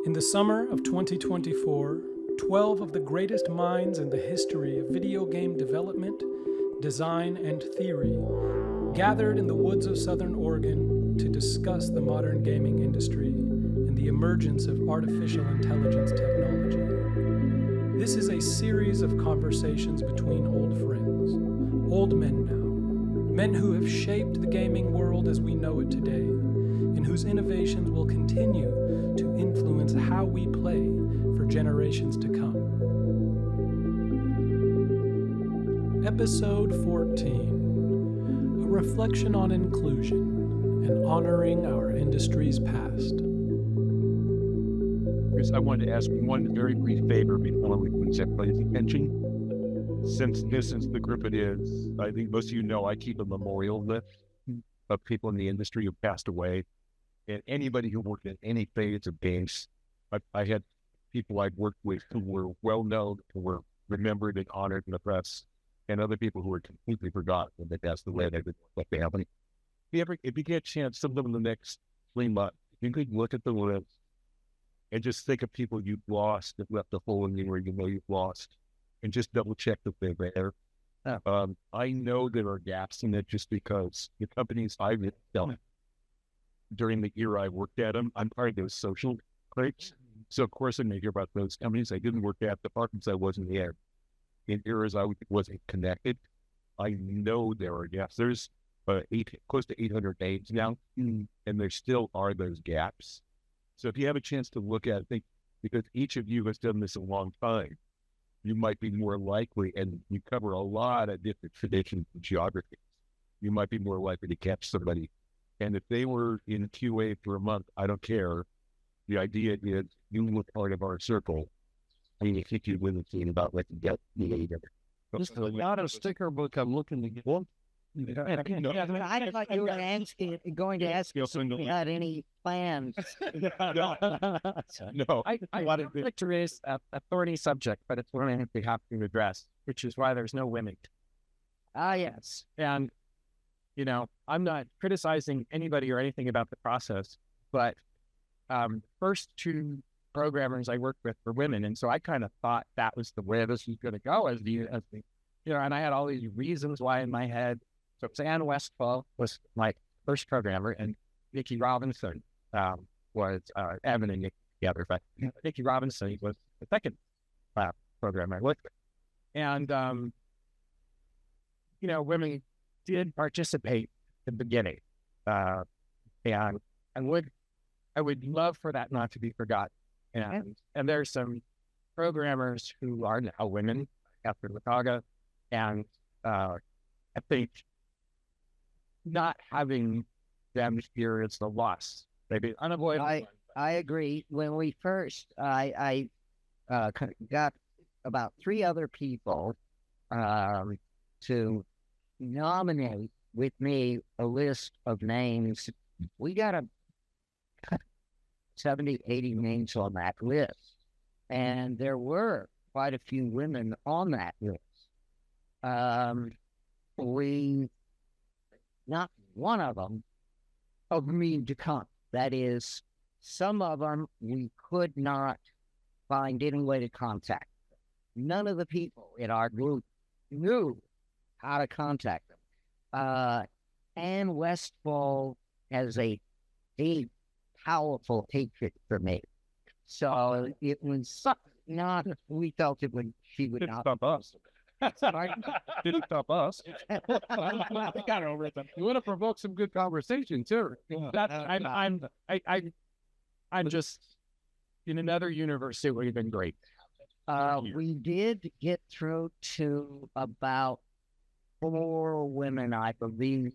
In the summer of 2024, 12 of the greatest minds in the history of video game development, design, and theory gathered in the woods of Southern Oregon to discuss the modern gaming industry and the emergence of artificial intelligence technology. This is a series of conversations between old friends, old men now, men who have shaped the gaming world as we know it today, and whose innovations will continue to influence how we play for generations to come. Episode 14, a reflection on inclusion and honoring our industry's past. Chris, I wanted to ask one very brief favor before we put everybody's attention. Since this is the group it is, I think most of you know I keep a memorial list of people in the industry who passed away. And anybody who worked in any phase of games, I had people I'd worked with who were well-known, who were remembered and honored in the press, and other people who were completely forgotten when they passed away. They would let the family. If you get a chance, sometime in the next 3 months, you could look at the list and just think of people you've lost that left a hole in you where you know you've lost, and just double-check that they're there. I know there are gaps in it just because the companies I've done during the era I worked at them, I'm part of those social groups. So, of course, I may hear about those companies I didn't work at, departments I wasn't there. In eras I wasn't connected, I know there are gaps. There's close to 800 names now, and there still are those gaps. So if you have a chance to look at it, think, because each of you has done this a long time, you might be more likely, and you cover a lot of different traditions and geographies, you might be more likely to catch somebody. And if they were in QA for a month, I don't care. The idea is you were part of our circle. I mean, if you win the team about what you get. Just not a sticker book I'm looking to get. Well, I thought you were going to ask us if we had any plans. No. I wanted to raise a thorny subject, but it's one I think we have to address, which is why there's no women. Yes. And I'm not criticizing anybody or anything about the process, but first two programmers I worked with were women, and so I kind of thought that was the way this was going to go as the and I had all these reasons why in my head. So Ann Westfall was my first programmer, and Nikki Robinson was Evan and Nikki together, but Nikki Robinson was the second programmer I worked with, and women did participate in the beginning, and I would love for that not to be forgotten. And there's some programmers who are now women, after Lataga, and I think not having them here is the loss. Maybe unavoidable. I agree. When we first, I got about 3 other people to nominate with me a list of names. We got 70, 80 names on that list. And there were quite a few women on that list. Not one of them agreed to come. That is, some of them we could not find any way to contact them. None of the people in our group knew how to contact them. Ann Westfall has a deep, powerful hatred for me. So it was not, we felt she would not. Stop us. Didn't stop us. I got over it. You want to provoke some good conversation too. I'm just in another universe. It would have been great. We did get through to about 4 women, I believe.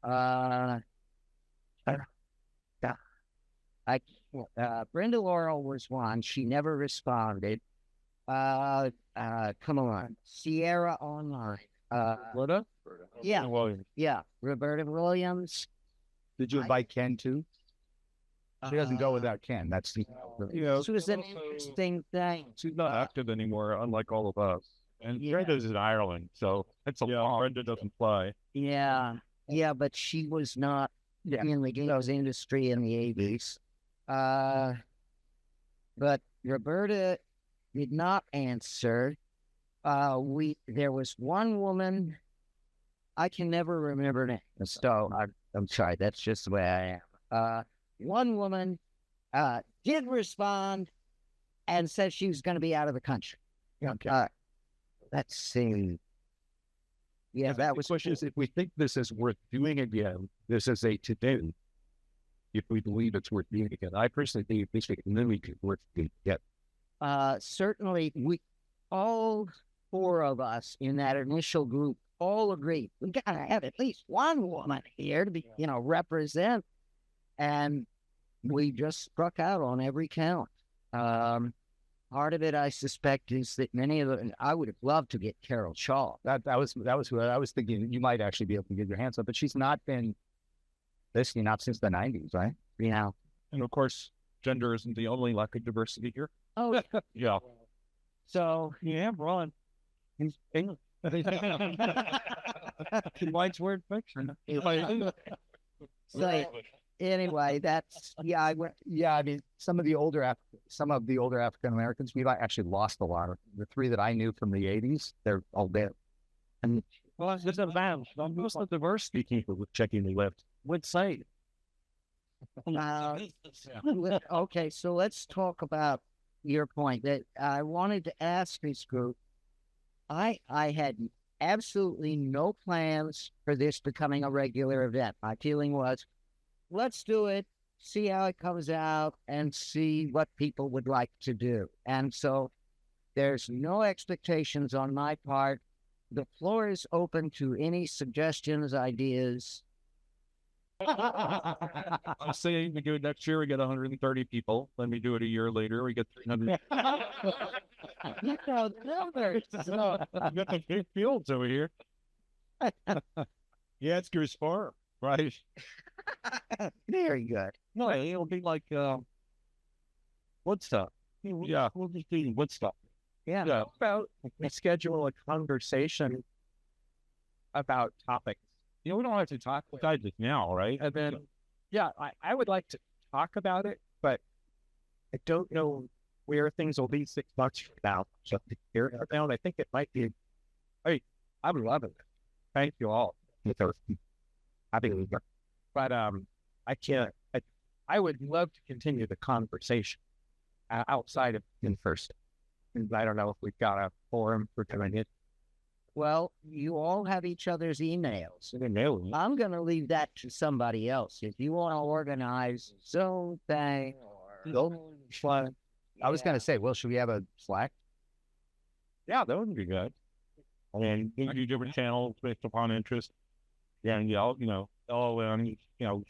Brenda Laurel was one. She never responded. Come on. Sierra Online. Roberta? Yeah. Williams. Yeah. Roberta Williams. Did you invite Ken too? She doesn't go without Ken. That's the This was an interesting thing. She's not active anymore, unlike all of us. And Brenda's in Ireland, so it's a long. Brenda doesn't fly. Yeah, but she was not in the games industry in the 80s. but Roberta did not answer. There was one woman, I can never remember her name, so I'm sorry, that's just the way I am. One woman did respond and said she was going to be out of the country. Okay. Let's see. Yeah, that was. The question is, if we think this is worth doing again, this is a today. If we believe it's worth doing again, I personally think this is really worth doing again. Certainly, we all four of us in that initial group all agreed we got to have at least one woman here to be, represent, and we just struck out on every count. Part of it, I suspect, is that many of them, I would have loved to get Carol Shaw. That was who I was thinking you might actually be able to get your hands on, but she's not been listening out since the 90s, right? Yeah. And of course, gender isn't the only lack of diversity here. Oh, Yeah. so Yeah, Ron. He's English. He likes word fiction. so anyway, that's I mean, some of the older African Americans, we've actually lost a lot of the three that I knew from the 80s. They're all dead. And well, it's a band. Most of the diversity Speaking of checking the left, would say. okay, so let's talk about your point that I wanted to ask this group. I had absolutely no plans for this becoming a regular event. My feeling was, let's do it, see how it comes out, and see what people would like to do. And so there's no expectations on my part. The floor is open to any suggestions, ideas. I'm saying we do it next year, we get 130 people. Then we do it a year later, we get 300. You know the numbers. So, we got the big fields over here. Yeah, it's Goose Farm, right? Very good. No, it'll be like Woodstock. Yeah. We'll just do Woodstock. Yeah. Yeah. How about we schedule a conversation about topics? We don't have to talk about it now, right? And then, yeah, I would like to talk about it, but I don't know where things will be 6 months from now. So here now, I think it might be. Hey, I'm loving it. Thank you all for having me. But I can't. I would love to continue the conversation outside of in person. And I don't know if we've got a forum for doing it. Well, you all have each other's emails. No. I'm going to leave that to somebody else. If you want to organize a Zoom thing or... I was going to say, well, should we have a Slack? Yeah, that would be good. I mean, you do different channels based upon interest. Yeah, and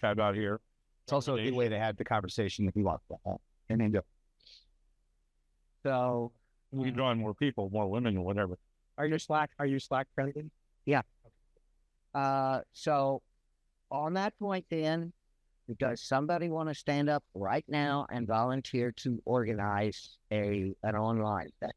chat out here. It's also a good way to have the conversation if you want to. And then So we draw in more people, more women, or whatever. Are you Slack friendly? Yeah. So on that point then, does somebody want to stand up right now and volunteer to organize an online thing?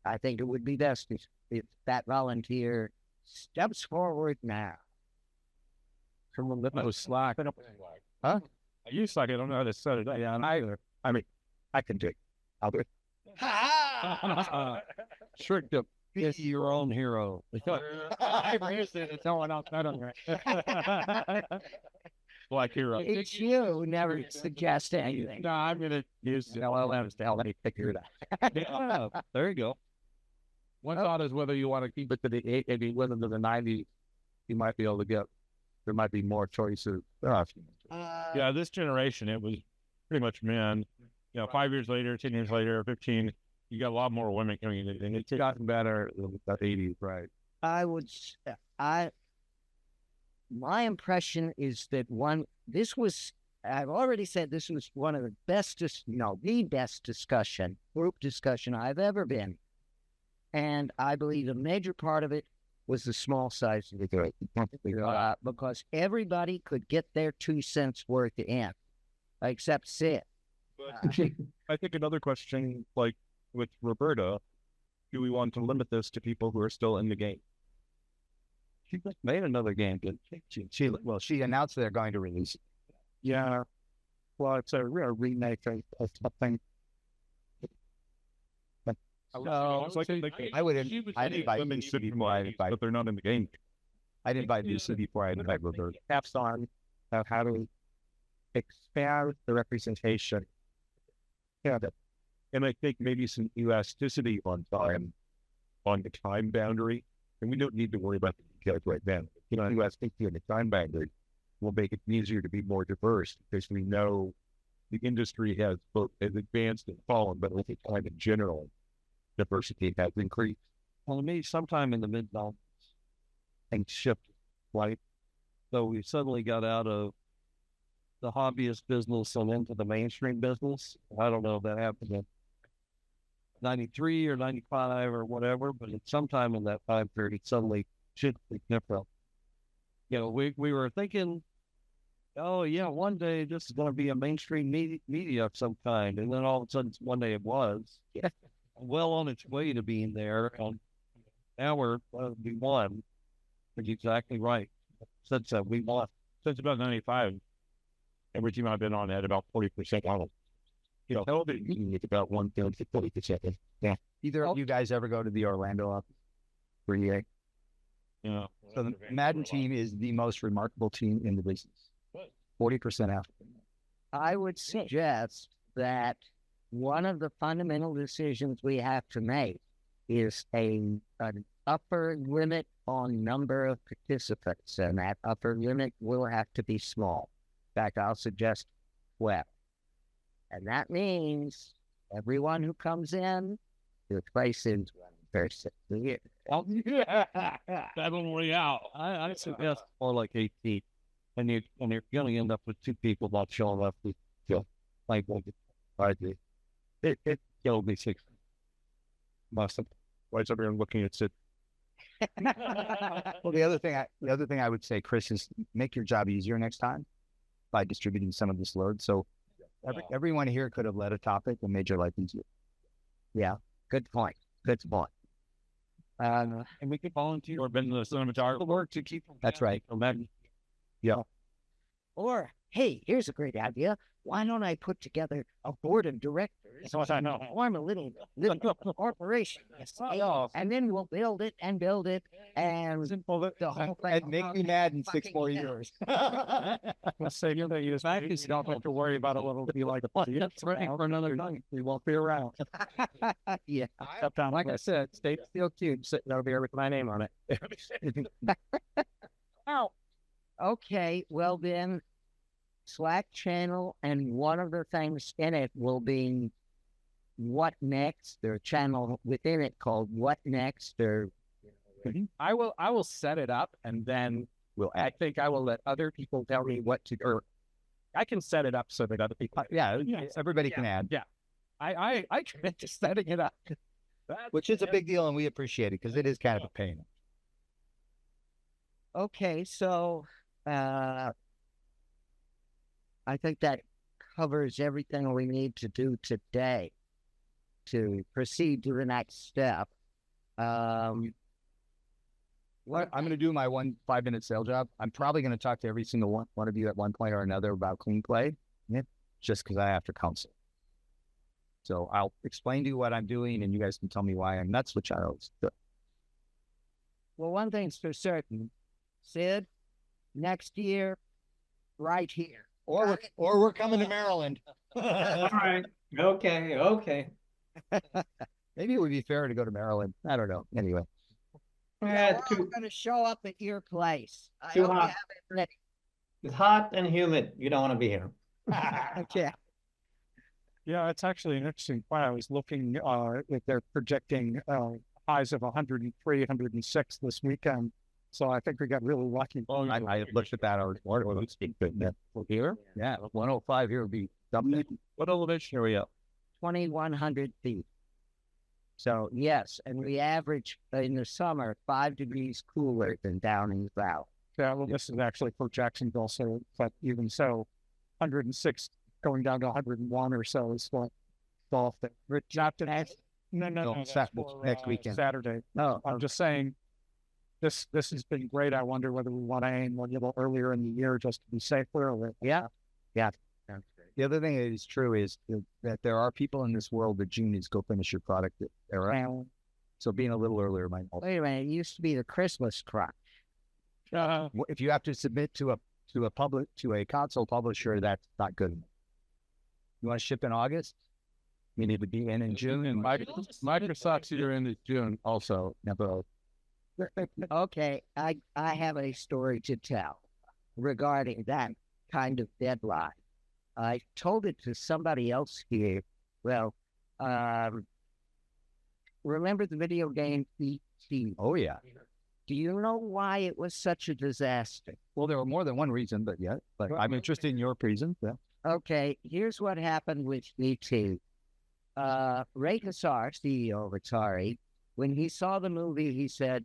I think it would be best if that volunteer steps forward now. Someone that knows Slack. Huh? I use Slack. I don't know how to set it up. Yeah, either. I mean, I can do it. I'll do it. Trick to be your own hero. I appreciate it. No one else. I don't know. Black hero. It's you who never suggest anything. No, I'm going to use LLMs to help me figure it out. Yeah, there you go. One thought is whether you want to keep it to the 80s, maybe whether to the 90s, you might be able to get, there might be more choices. Yeah, this generation, it was pretty much men. 5 years later, 10 years later, 15, you got a lot more women coming in, and it's gotten better in the 80s, right? My impression is that I've already said this was one of the best, the best group discussion I've ever been. And I believe a major part of it was the small size of the group. Because everybody could get their 2 cents worth in, except Sid. I think another question, like with Roberta, do we want to limit this to people who are still in the game? She made another game, didn't she? She announced they're going to release it. Yeah. Well, it's a real remake of something. No, it's like I would invite Lucy before I invite, but they're not in the game. I'd invite Lucy before I invite Roberta. Caps on how to expand the representation. Yeah, and I think maybe some elasticity on the time boundary, and we don't need to worry about the details right now. Elasticity on the time boundary will make it easier to be more diverse because we know the industry has both advanced and fallen, but over time in general, diversity has increased. Well, to me, sometime in the mid-90s, things shifted, right? So we suddenly got out of the hobbyist business and into the mainstream business. I don't know if that happened in 93 or 95 or whatever, but at sometime in that time period, it suddenly shifted different. We were thinking, oh yeah, one day this is going to be a mainstream media of some kind. And then all of a sudden, one day it was well on its way to being there. And now we won. That's exactly right. Since we won. Since about 95, every team I've been on had about 40% on it. Television, it's about 1/3 to 40%. Yeah. Either of you guys ever go to the Orlando office for EA? Yeah. So the Madden team is the most remarkable team in the business. 40% African. I would suggest that one of the fundamental decisions we have to make is an upper limit on number of participants, and that upper limit will have to be small. In fact, I'll suggest 12. And that means everyone who comes in, your place is one person a year. Oh, yeah. Battle Royale. I suggest more like 18. And you're going to end up with two people not showing up with like it'll be 6. Must have. Why is everyone looking at it? Well, the other thing I would say, Chris, is make your job easier next time by distributing some of this load. So everyone here could have led a topic and made your life easier. Yeah, good point. Good point. And we could volunteer or been the cinematographer work to keep. That's right. Yeah. Or, hey, here's a great idea. Why don't I put together a board of directors? That's what I know. Form a little corporation. And then we'll build it and and the whole thing. And make me mad in 6 more years. Let's say you don't have to worry about it. It'll be like it's ready for another night. We won't be around. Yeah. Like I said, State Steel Cube sitting over here with my name on it. Oh, okay. Well then, Slack channel, and one of the things in it will be what next. There's a channel within it called What Next. I will set it up, and then I think I will let other people tell me what to do. Or I can set it up so that other people. Everybody can add. Yeah, I commit to setting it up, which is a big deal, and we appreciate it because it is kind of a pain. Okay, so I think that covers everything we need to do today to proceed to the next step. I'm going to do my 1 5-minute sale job. I'm probably going to talk to every single one of you at one point or another about clean play, just because I have to counsel. So I'll explain to you what I'm doing, and you guys can tell me why I'm nuts, which I always do. Well, one thing's for certain, Sid, next year, right here. Or we're coming to Maryland. All right. Okay. Maybe it would be fair to go to Maryland. I don't know. Anyway. We're going to show up at your place. Too hot. It's hot and humid. You don't want to be here. Okay. Yeah, it's actually an interesting point. I was looking if they're projecting highs of 103, 106 this weekend. So I think we got really lucky. Oh, I looked at that already. Here? Yeah, 105 here would be something. What elevation are we at? 2,100 feet. So, yes, and we average in the summer 5 degrees cooler than down in the valley. Yeah, well, this is actually for Jacksonville. So, but even so, 106 going down to 101 or so is what off there. Not to, no, next weekend. Saturday. No, I'm just saying. This has been great. I wonder whether we want to aim a little earlier in the year just to be safer. Yeah. Sounds great. The other thing that is true is that there are people in this world that juniors go finish your product era. So being a little earlier might help. Wait a minute, it used to be the Christmas crunch. If you have to submit to a console publisher, that's not good enough. You want to ship in August? You need to be in June. And Microsoft's either in June also. Okay, I have a story to tell regarding that kind of deadline. I told it to somebody else here. Well, remember the video game E.T.? Oh, yeah. Do you know why it was such a disaster? Well, there were more than one reason, but I'm interested in your reason. Yeah. Okay, here's what happened with E.T. Reiche, CEO of Atari, when he saw the movie, he said,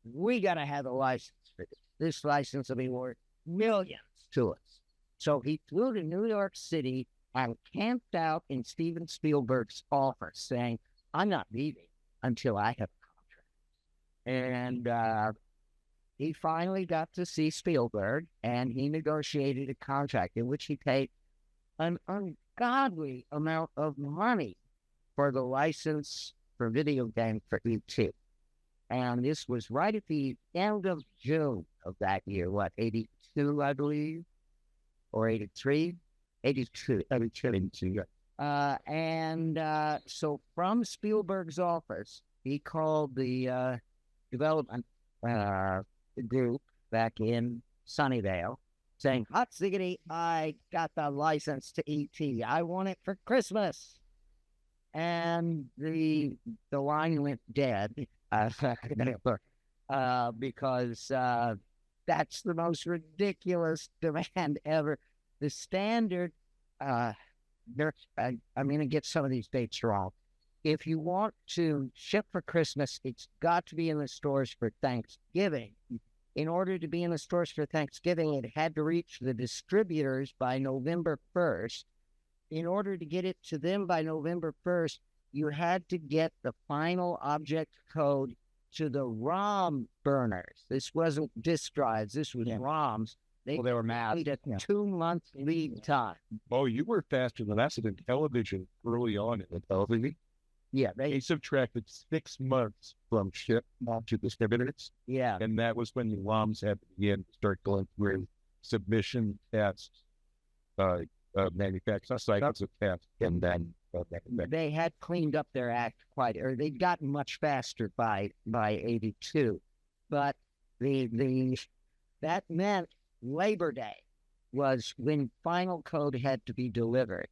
we got to have a license for this. This license will be worth millions to us. So he flew to New York City and camped out in Steven Spielberg's office saying, I'm not leaving until I have a contract. And he finally got to see Spielberg, and he negotiated a contract in which he paid an ungodly amount of money for the license for video game for E.T. And this was right at the end of June of that year, 82, I believe, or 83? 82. So from Spielberg's office, he called the development group back in Sunnyvale, saying, hot ziggity, I got the license to E.T. I want it for Christmas. And the line went dead because that's the most ridiculous demand ever. The standard, I'm going to get some of these dates wrong. If you want to ship for Christmas, it's got to be in the stores for Thanksgiving. In order to be in the stores for Thanksgiving, it had to reach the distributors by November 1st. In order to get it to them by November 1st, you had to get the final object code to the ROM burners. This wasn't disk drives. This was ROMs. They were mapped. A 2-month lead time. Oh, you were faster than us in television early on in the television. Yeah. They subtracted 6 months from ship to distributors. Yeah. And that was when the ROMs had to begin to start going through submission tests, manufacturing cycles of tests, and then they had cleaned up their act they'd gotten much faster by 82. But that meant Labor Day was when final code had to be delivered.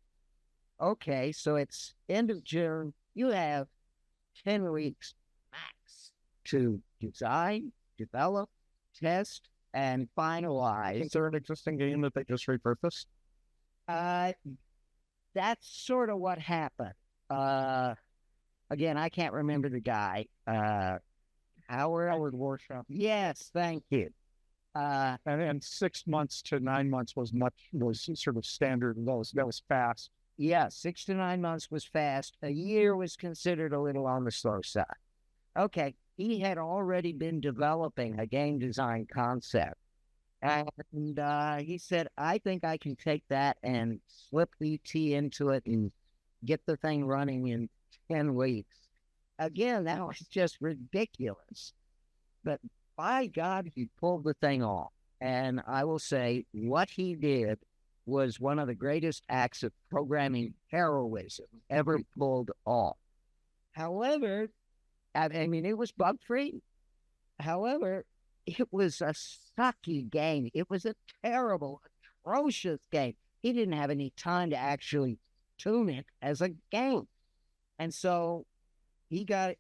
Okay, so it's end of June. You have 10 weeks max to design, develop, test, and finalize. Is there an existing game that they just repurposed? That's sort of what happened. Again, I can't remember the guy. Howard Warshaw. Yes, thank you. And 6 months to 9 months was sort of standard. That was fast. Yeah, 6 to 9 months was fast. A year was considered a little on the slow side. Okay, he had already been developing a game design concept. And he said, I think I can take that and slip E.T. into it and get the thing running in 10 weeks. Again, that was just ridiculous. But by God, he pulled the thing off. And I will say, what he did was one of the greatest acts of programming heroism ever pulled off. However, I mean, it was bug-free. However, it was a sucky game. It was a terrible, atrocious game. He didn't have any time to actually tune it as a game. And so he got,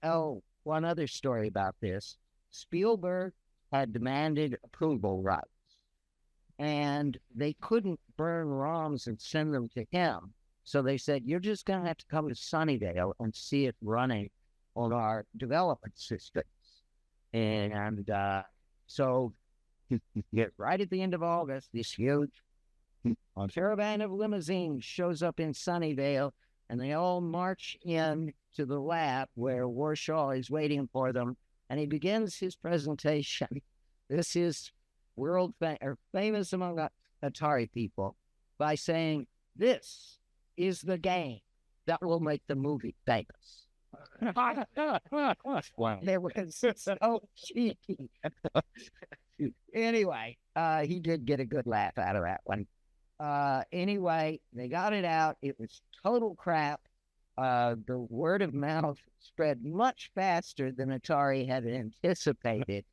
one other story about this. Spielberg had demanded approval rights, and they couldn't burn ROMs and send them to him. So they said, you're just going to have to come to Sunnyvale and see it running on our development systems. And so right at the end of August, this huge caravan of limousines shows up in Sunnyvale, and they all march in to the lab where Warshaw is waiting for them, and he begins his presentation. This is famous among Atari people by saying, This is the game that will make the movie famous. Wow. There was so cheeky. Anyway, he did get a good laugh out of that one. Anyway, they got it out. It was total crap. The word of mouth spread much faster than Atari had anticipated,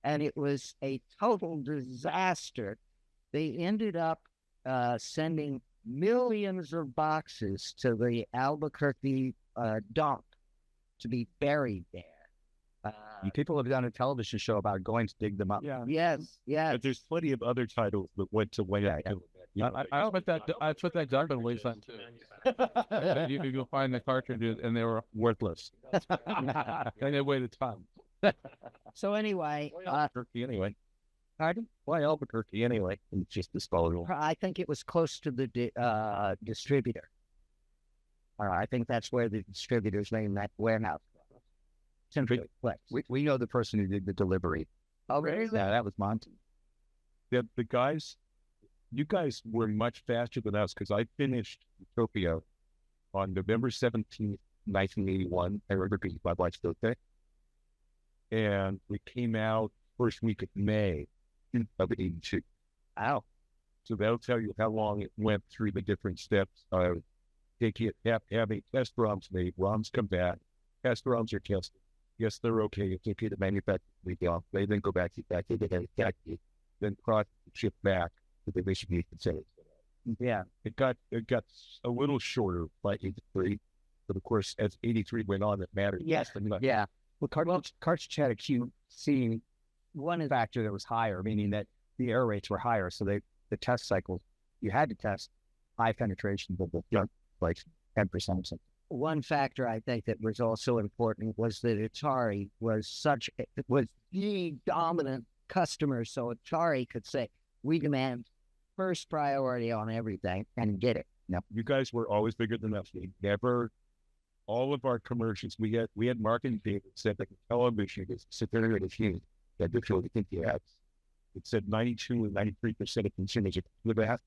and it was a total disaster. They ended up sending millions of boxes to the Albuquerque dump to be buried there. People have done a television show about going to dig them up. Yeah. Yes, yes. But there's plenty of other titles that went to way out. I put that dump in waste on too. You could go find the cartridges and they were worthless. And they weighed a ton. So anyway, Albuquerque anyway. pardon? Why Albuquerque anyway? It's just disposable. I think it was close to the distributor. I think that's where the distributor's named that warehouse. Central Place. We know the person who did the delivery. Oh, really? Yeah, that was Monty. The guys, you guys were much faster than us because I finished Utopia on November 17th, 1981. I remember because my wife's birthday. And we came out first week of May of 82. Wow. So that'll tell you how long it went through the different steps of having test ROMs made. ROMs come back. Test ROMs are tested. Yes, they're okay. It's okay to manufacture off. They then go back to then process the chip back to the distribution center. Yeah. It got a little shorter by 83, but of course, as 83 went on, it mattered. Yes. But Yeah. Well, cartridge had a QC One is factor that was higher, meaning that the error rates were higher. So the test cycles, you had to test high penetration, but like 10% or something. one factor I think that was also important was that Atari was the dominant customer. So Atari could say, we demand first priority on everything and get it. you guys were always bigger than us. We never, all of our commercials, we had marketing data that said that the television is superior to human. That before we think you have. It said 92 and 93% of consumers are with that,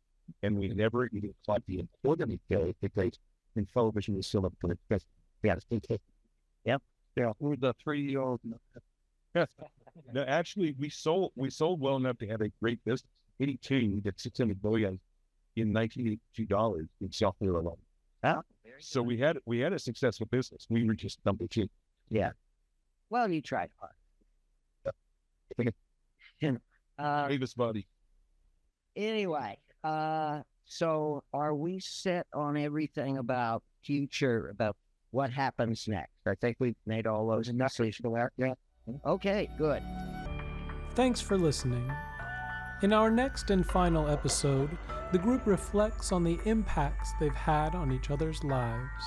and we never even caught the important data because in television is still up to the best. Yeah, Yep. Yeah, we're the 3-year-old. No, actually, we sold well enough to have a great business. 82, we did $600 million in $1982 in software alone. Oh, so we had a successful business. We were just number 2. Yeah. Well, you tried hard. Famous body. Anyway, so are we set on everything about future, about what happens next? I think we've made all those necessary. Yeah. Okay, good. Thanks for listening. In our next and final episode, the group reflects on the impacts they've had on each other's lives.